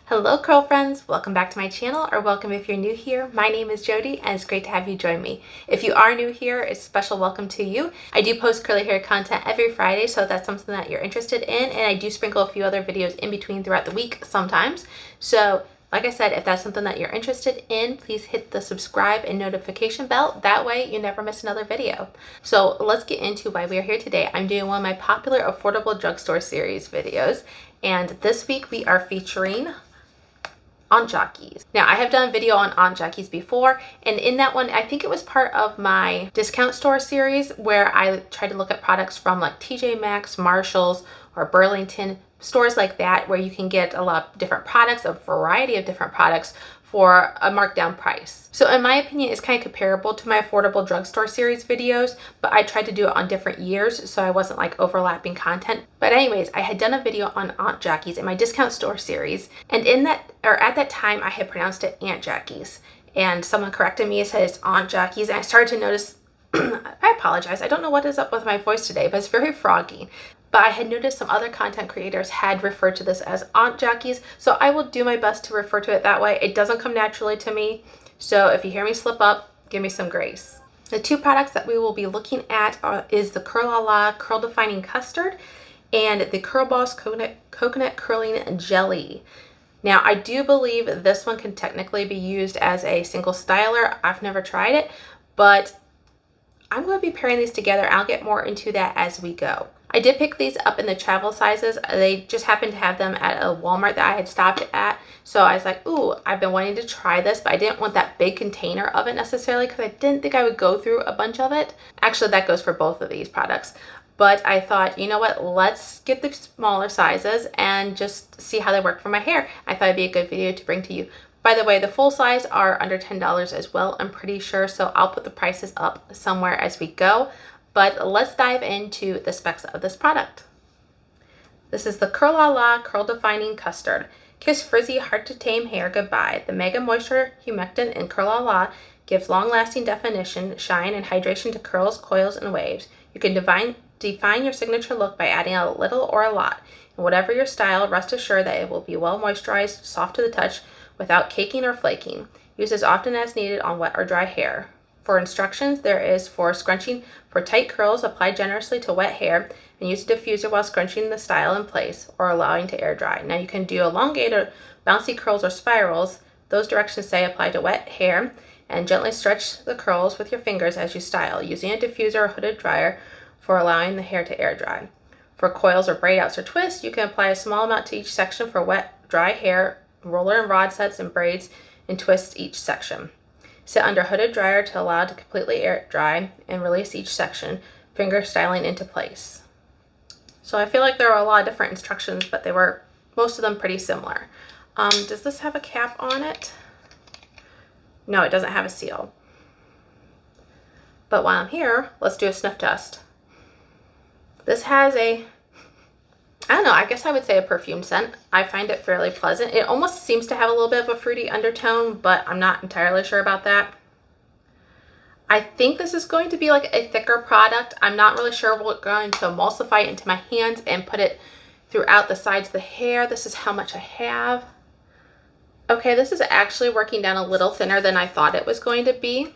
Hello curl friends, welcome back to my channel, or welcome if you're new here. My name is Jody and it's great to have you join me. If you are new here, it's a special welcome to you. I do post curly hair content every Friday, so if that's something that you're interested in, and I do sprinkle a few other videos in between throughout the week sometimes. So like I said, if that's something that you're interested in, please hit the subscribe and notification bell. That way you never miss another video. So let's get into why we are here today. I'm doing one of my popular Affordable Drugstore series videos, and this week we are featuring Aunt Jockeys. Now, I have done a video on Aunt Jockeys before, and in that one, I think it was part of my discount store series where I tried to look at products from like TJ Maxx, Marshalls, or Burlington, stores like that where you can get a lot of different products, a variety of different products for a markdown price. So in my opinion, it's kind of comparable to my Affordable Drugstore series videos, but I tried to do it on different years so I wasn't like overlapping content. But anyways, I had done a video on Aunt Jockeys in my discount store series, and in that, or at that time, I had pronounced it Aunt Jockeys, and someone corrected me and said it's Aunt Jockeys, and I started to notice, I apologize, I don't know what is up with my voice today, but it's very froggy. But I had noticed some other content creators had referred to this as Aunt Jockeys, so I will do my best to refer to it that way. It doesn't come naturally to me, so if you hear me slip up, give me some grace. The two products that we will be looking at is the Curl La La Curl Defining Custard and the Curl Boss Coconut Curling Gelee. Now, I do believe this one can technically be used as a single styler. I've never tried it, but I'm going to be pairing these together. I'll get more into that as we go. I did pick these up in the travel sizes. They just happened to have them at a Walmart that I had stopped at. So I was like, ooh, I've been wanting to try this, but I didn't want that big container of it necessarily because I didn't think I would go through a bunch of it. Actually, that goes for both of these products. But I thought, you know what, let's get the smaller sizes and just see how they work for my hair. I thought it'd be a good video to bring to you. By the way, the full size are under $10 as well, I'm pretty sure, so I'll put the prices up somewhere as we go. But let's dive into the specs of this product. This is the Curl La La Curl Defining Custard. Kiss frizzy, hard to tame hair goodbye. The Mega Moisture Humectant in Curl La La gives long-lasting definition, shine, and hydration to curls, coils, and waves. You can define your signature look by adding a little or a lot. And whatever your style, rest assured that it will be well moisturized, soft to the touch, without caking or flaking. Use as often as needed on wet or dry hair. For instructions, there is for scrunching for tight curls, apply generously to wet hair, and use a diffuser while scrunching the style in place or allowing to air dry. Now you can do elongated, bouncy curls or spirals. Those directions say apply to wet hair and gently stretch the curls with your fingers as you style, using a diffuser or hooded dryer for allowing the hair to air dry. For coils or braid outs or twists, you can apply a small amount to each section for wet, dry hair, roller and rod sets and braids, and twist each section. Sit under hooded dryer to allow it to completely air dry and release each section, finger styling into place. So I feel like there are a lot of different instructions, but they were most of them pretty similar. Does this have a cap on it? No, it doesn't have a seal. But while I'm here, let's do a sniff test. This has a, I don't know, I guess I would say a perfume scent. I find it fairly pleasant. It almost seems to have a little bit of a fruity undertone, but I'm not entirely sure about that. I think this is going to be like a thicker product. I'm not really sure we're going to emulsify it into my hands and put it throughout the sides of the hair. This is how much I have. Okay, this is actually working down a little thinner than I thought it was going to be,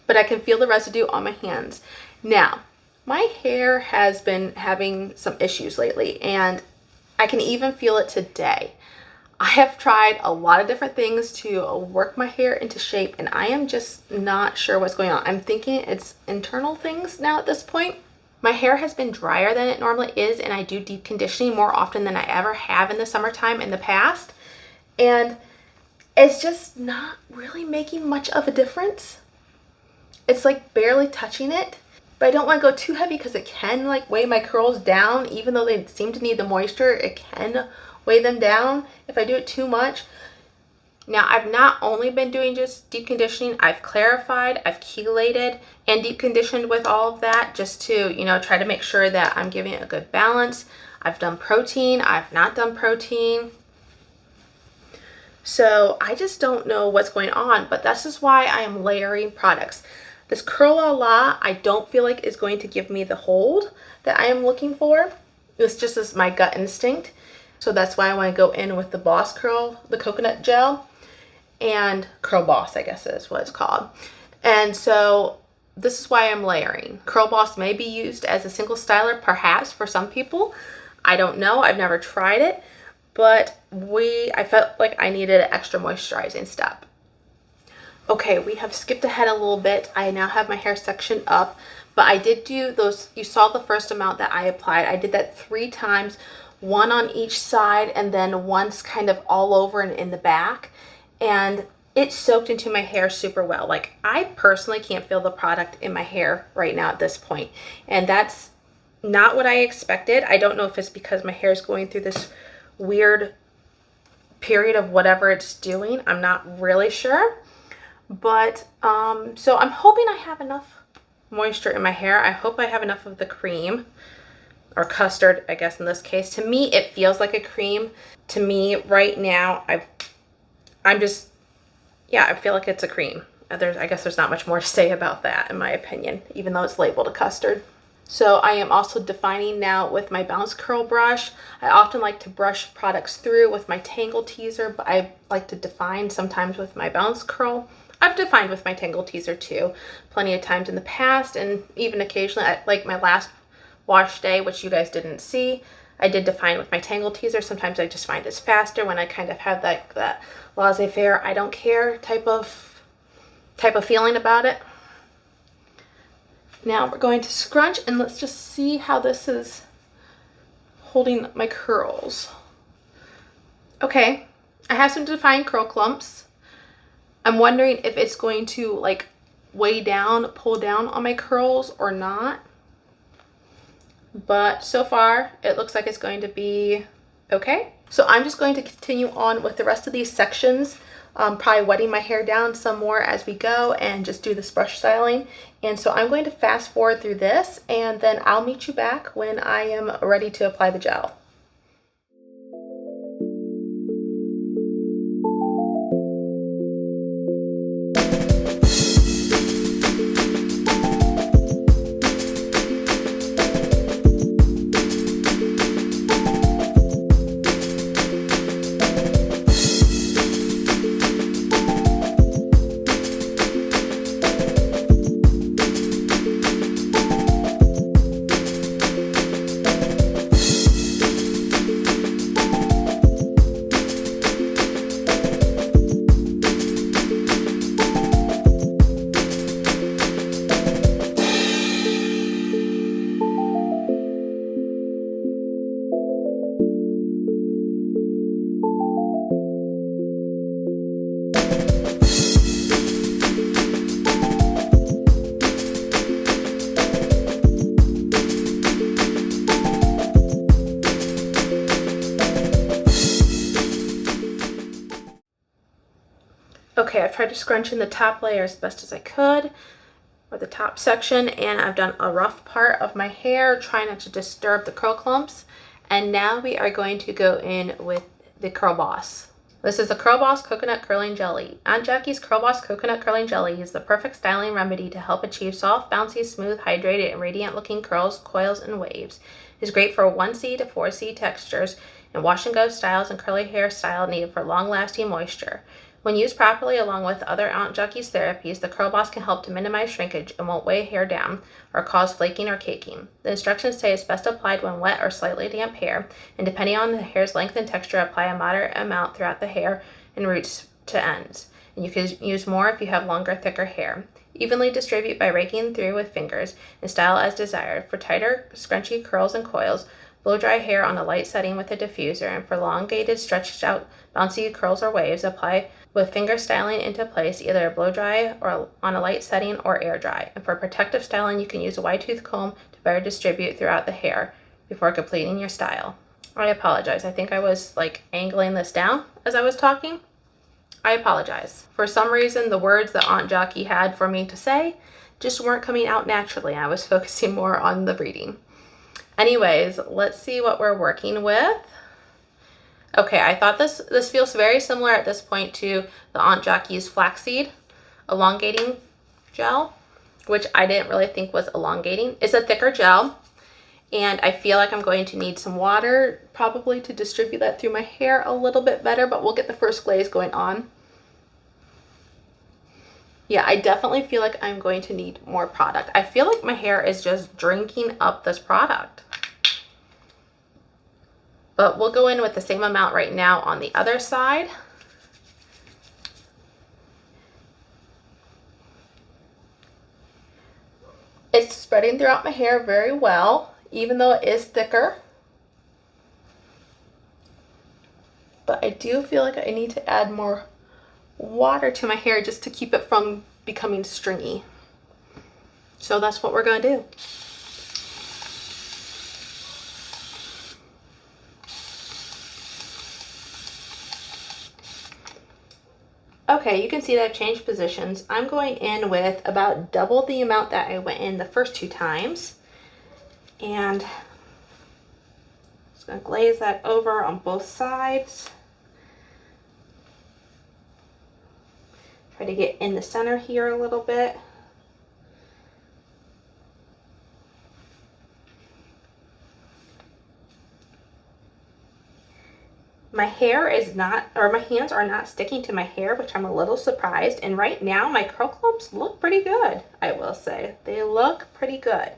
but I can feel the residue on my hands. Now, my hair has been having some issues lately, and I can even feel it today. I have tried a lot of different things to work my hair into shape, and I am just not sure what's going on. I'm thinking it's internal things now at this point. My hair has been drier than it normally is, and I do deep conditioning more often than I ever have in the summertime in the past. And it's just not really making much of a difference. It's like barely touching it. But I don't want to go too heavy because it can like weigh my curls down. Even though they seem to need the moisture, it can weigh them down if I do it too much. Now, I've not only been doing just deep conditioning, I've clarified, I've chelated, and deep conditioned with all of that just to, you know, try to make sure that I'm giving it a good balance. I've done protein, I've not done protein. So I just don't know what's going on, but this is why I am layering products. This Curl La La, I don't feel like is going to give me the hold that I am looking for. This just is my gut instinct. So that's why I want to go in with the Boss Curl, the coconut gel, and Curl Boss, I guess is what it's called. And so this is why I'm layering. Curl Boss may be used as a single styler, perhaps for some people. I don't know. I've never tried it, but I felt like I needed an extra moisturizing step. Okay, we have skipped ahead a little bit. I now have my hair sectioned up, but I did do those. You saw the first amount that I applied. I did that 3 times, one on each side, and then once kind of all over and in the back. And it soaked into my hair super well. Like, I personally can't feel the product in my hair right now at this point. And that's not what I expected. I don't know if it's because my hair is going through this weird period of whatever it's doing. I'm not really sure. But, so I'm hoping I have enough moisture in my hair. I hope I have enough of the cream, or custard, I guess in this case. To me, it feels like a cream. To me, right now, I feel like it's a cream. I guess there's not much more to say about that, in my opinion, even though it's labeled a custard. So I am also defining now with my bounce curl brush. I often like to brush products through with my Tangle Teezer, but I like to define sometimes with my bounce curl. I've defined with my Tangle Teezer too, plenty of times in the past, and even occasionally, like my last wash day, which you guys didn't see, I did define with my Tangle Teezer. Sometimes I just find it's faster when I kind of have that laissez-faire, I don't care type of feeling about it. Now we're going to scrunch, and let's just see how this is holding my curls. Okay, I have some defined curl clumps. I'm wondering if it's going to like weigh down, pull down on my curls or not. But so far, it looks like it's going to be okay. So I'm just going to continue on with the rest of these sections, probably wetting my hair down some more as we go and just do this brush styling. And so I'm going to fast forward through this, and then I'll meet you back when I am ready to apply the gel. Okay, I've tried to scrunch in the top layer as best as I could, or the top section, and I've done a rough part of my hair, trying not to disturb the curl clumps. And now we are going to go in with the Curl Boss. This is the Curl Boss Coconut Curling Jelly. Aunt Jackie's Curl Boss Coconut Curling Jelly is the perfect styling remedy to help achieve soft, bouncy, smooth, hydrated, and radiant looking curls, coils, and waves. It is great for 1C to 4C textures and wash and go styles and curly hair style needed for long lasting moisture. When used properly along with other Aunt Jackie's therapies, the Curl Boss can help to minimize shrinkage and won't weigh hair down or cause flaking or caking. The instructions say it's best applied when wet or slightly damp hair, and depending on the hair's length and texture, apply a moderate amount throughout the hair and roots to ends. And you can use more if you have longer, thicker hair. Evenly distribute by raking through with fingers and style as desired. For tighter, scrunchy curls and coils, blow dry hair on a light setting with a diffuser, and for elongated, stretched out, bouncy curls or waves, apply with finger styling into place, either blow dry or on a light setting or air dry. And for protective styling, you can use a wide tooth comb to better distribute throughout the hair before completing your style. I apologize. I think I was like angling this down as I was talking. I apologize. For some reason, the words that Aunt Jackie had for me to say just weren't coming out naturally. I was focusing more on the reading. Anyways, let's see what we're working with. Okay, I thought this feels very similar at this point to the Aunt Jackie's Flaxseed Elongating Gel, which I didn't really think was elongating. It's a thicker gel, And I feel like I'm going to need some water probably to distribute that through my hair a little bit better, but we'll get the first glaze going on. Yeah, I definitely feel like I'm going to need more product. I feel like my hair is just drinking up this product. But we'll go in with the same amount right now on the other side. It's spreading throughout my hair very well, even though it is thicker. But I do feel like I need to add more water to my hair just to keep it from becoming stringy. So that's what we're going to do. Okay, you can see that I've changed positions. I'm going in with about double the amount that I went in the first 2 times. And just going to glaze that over on both sides. Try to get in the center here a little bit. My hair is not, or my hands are not sticking to my hair, which I'm a little surprised. And right now my curl clumps look pretty good, I will say. They look pretty good.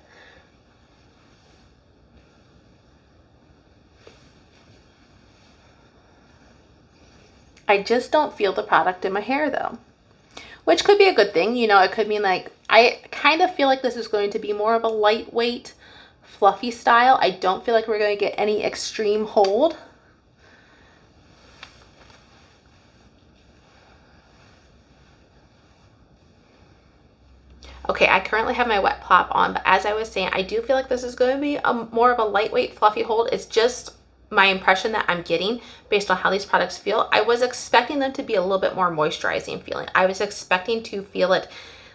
I just don't feel the product in my hair though, which could be a good thing. You know, it could mean like, I kind of feel like this is going to be more of a lightweight, fluffy style. I don't feel like we're going to get any extreme hold. Okay, I currently have my wet plop on, but as I was saying, I do feel like this is going to be more of a lightweight, fluffy hold. It's just my impression that I'm getting based on how these products feel. I was expecting them to be a little bit more moisturizing feeling. I was expecting to feel it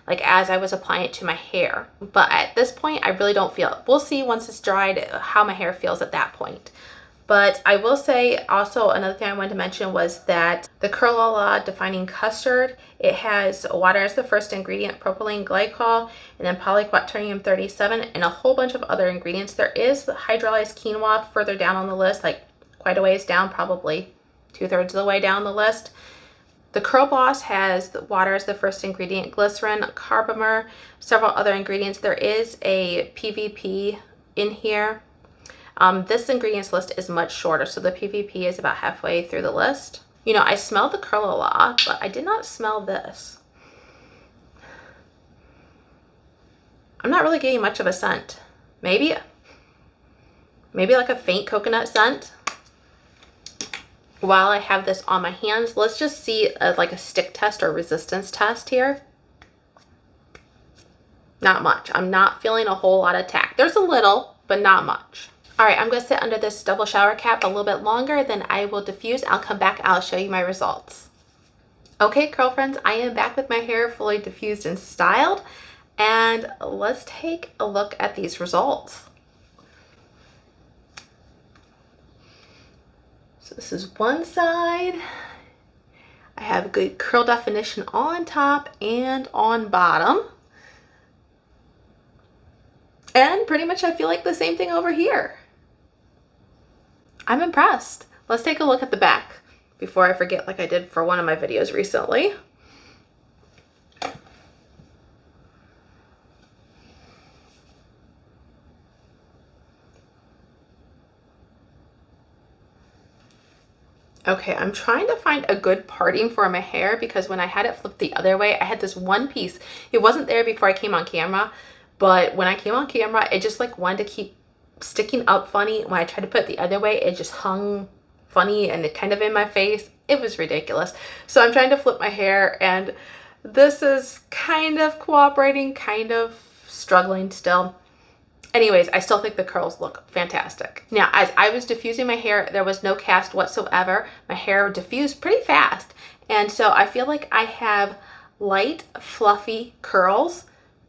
like as I was applying it to my hair. But at this point, I really don't feel it. We'll see once it's dried how my hair feels at that point. But I will say also another thing I wanted to mention was that the Curl Defining Custard, it has water as the first ingredient, propylene glycol, and then polyquaternium 37, and a whole bunch of other ingredients. There is the hydrolyzed quinoa further down on the list, like quite a ways down, probably 2/3 of the way down the list. The Curl Boss has the water as the first ingredient, glycerin, carbomer, several other ingredients. There is a PVP in here. This ingredients list is much shorter, so the PVP is about halfway through the list. You know, I smelled the Curl but I did not smell this. I'm not really getting much of a scent. Maybe like a faint coconut scent. While I have this on my hands, let's just see like a stick test or resistance test here. Not much. I'm not feeling a whole lot of tack. There's a little, but not much. All right, I'm going to sit under this double shower cap a little bit longer, then I will diffuse. I'll come back, I'll show you my results. Okay, curl friends, I am back with my hair fully diffused and styled, and let's take a look at these results. So this is one side. I have good curl definition on top and on bottom. And pretty much I feel like the same thing over here. I'm impressed. Let's take a look at the back before I forget like I did for one of my videos recently. Okay, I'm trying to find a good parting for my hair because when I had it flipped the other way, I had this one piece. It wasn't there before I came on camera, but when I came on camera, it just like wanted to keep sticking up funny. When I tried to put it the other way, it just hung funny and it kind of in my face. It was ridiculous. So I'm trying to flip my hair and this is kind of cooperating, kind of struggling still. Anyways, I still think the curls look fantastic. Now, as I was diffusing my hair, there was no cast whatsoever. My hair diffused pretty fast. And so I feel like I have light, fluffy curls,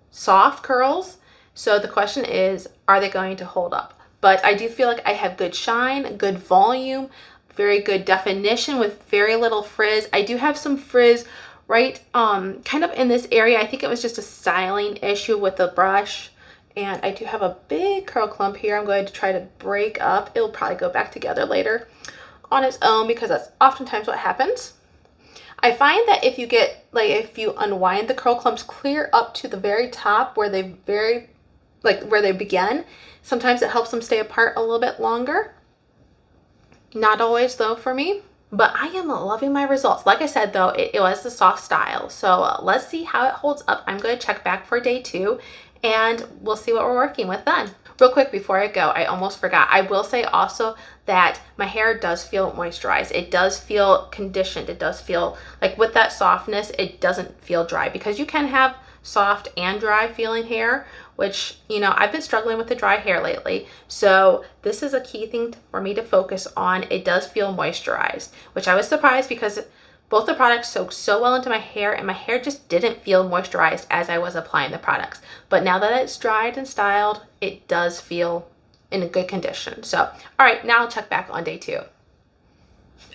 soft curls. So the question is, are they going to hold up? But I do feel like I have good shine, good volume, very good definition with very little frizz. I do have some frizz right kind of in this area. I think it was just a styling issue with the brush And I do have a big curl clump here. I'm going to try to break up. It'll probably go back together later on its own because that's oftentimes what happens. I find that if you get, like, if you unwind the curl clumps clear up to the very top where they where they begin, sometimes it helps them stay apart a little bit longer. Not always though for me, but I am loving my results. Like I said though, it was the soft style. So let's see how it holds up. I'm going to check back for day 2 and we'll see what we're working with then. Real quick before I go, I almost forgot. I will say also that my hair does feel moisturized. It does feel conditioned. It does feel like with that softness, it doesn't feel dry, because you can have soft and dry feeling hair, which, you know, I've been struggling with the dry hair lately. So this is a key thing for me to focus on. It does feel moisturized, which I was surprised because both the products soaked so well into my hair and my hair just didn't feel moisturized as I was applying the products. But now that it's dried and styled, it does feel in a good condition. So, all right, now I'll check back on day 2.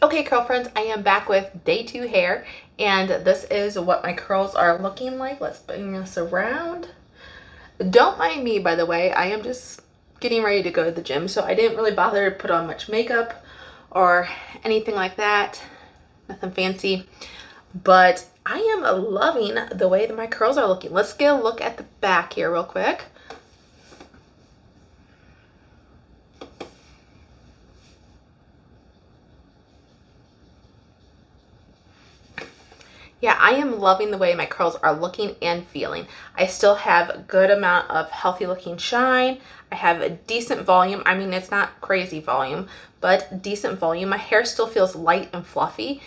Okay, curl friends, I am back with day 2 hair, and this is what my curls are looking like. Let's bring this around. Don't mind me, by the way. I am just getting ready to go to the gym, so I didn't really bother to put on much makeup or anything like that. Nothing fancy, but I am loving the way that my curls are looking. Let's get a look at the back here real quick. Yeah, I am loving the way my curls are looking and feeling. I still have a good amount of healthy looking shine. I have a decent volume. I mean, it's not crazy volume, but decent volume. My hair still feels light and fluffy,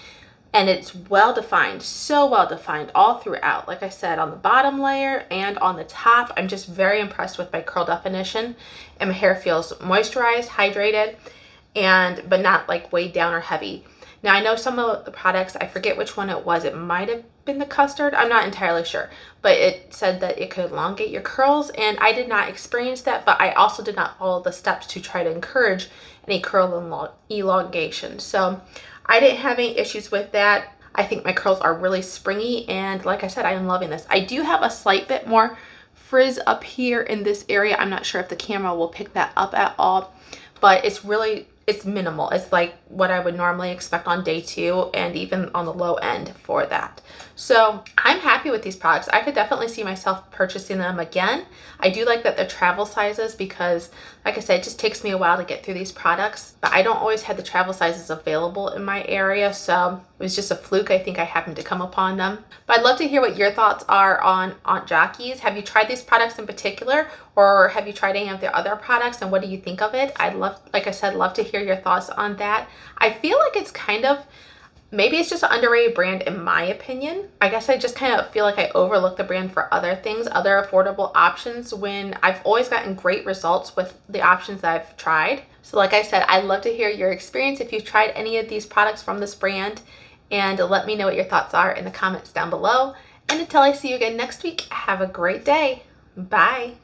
and it's well defined, so well defined all throughout. Like I said, on the bottom layer and on the top, I'm just very impressed with my curl definition, and my hair feels moisturized, hydrated, but not like weighed down or heavy. Now, I know some of the products, I forget which one it was. It might have been the Custard. I'm not entirely sure, but it said that it could elongate your curls, and I did not experience that, but I also did not follow the steps to try to encourage any curl elongation. So I didn't have any issues with that. I think my curls are really springy, and like I said, I am loving this. I do have a slight bit more frizz up here in this area. I'm not sure if the camera will pick that up at all, but it's minimal. It's like what I would normally expect on day 2, and even on the low end for that. So I'm happy with these products. I could definitely see myself purchasing them again. I do like that they're travel sizes because, like I said, it just takes me a while to get through these products, but I don't always have the travel sizes available in my area, so it was just a fluke. I think I happened to come upon them. But I'd love to hear what your thoughts are on Aunt Jackie's. Have you tried these products in particular, or have you tried any of their other products, and what do you think of it? I'd love, like I said, love to hear your thoughts on that. I feel like it's kind of, maybe it's just an underrated brand in my opinion. I guess I just kind of feel like I overlook the brand for other things, other affordable options, when I've always gotten great results with the options that I've tried. So like I said, I'd love to hear your experience if you've tried any of these products from this brand, and let me know what your thoughts are in the comments down below. And until I see you again next week, have a great day. Bye.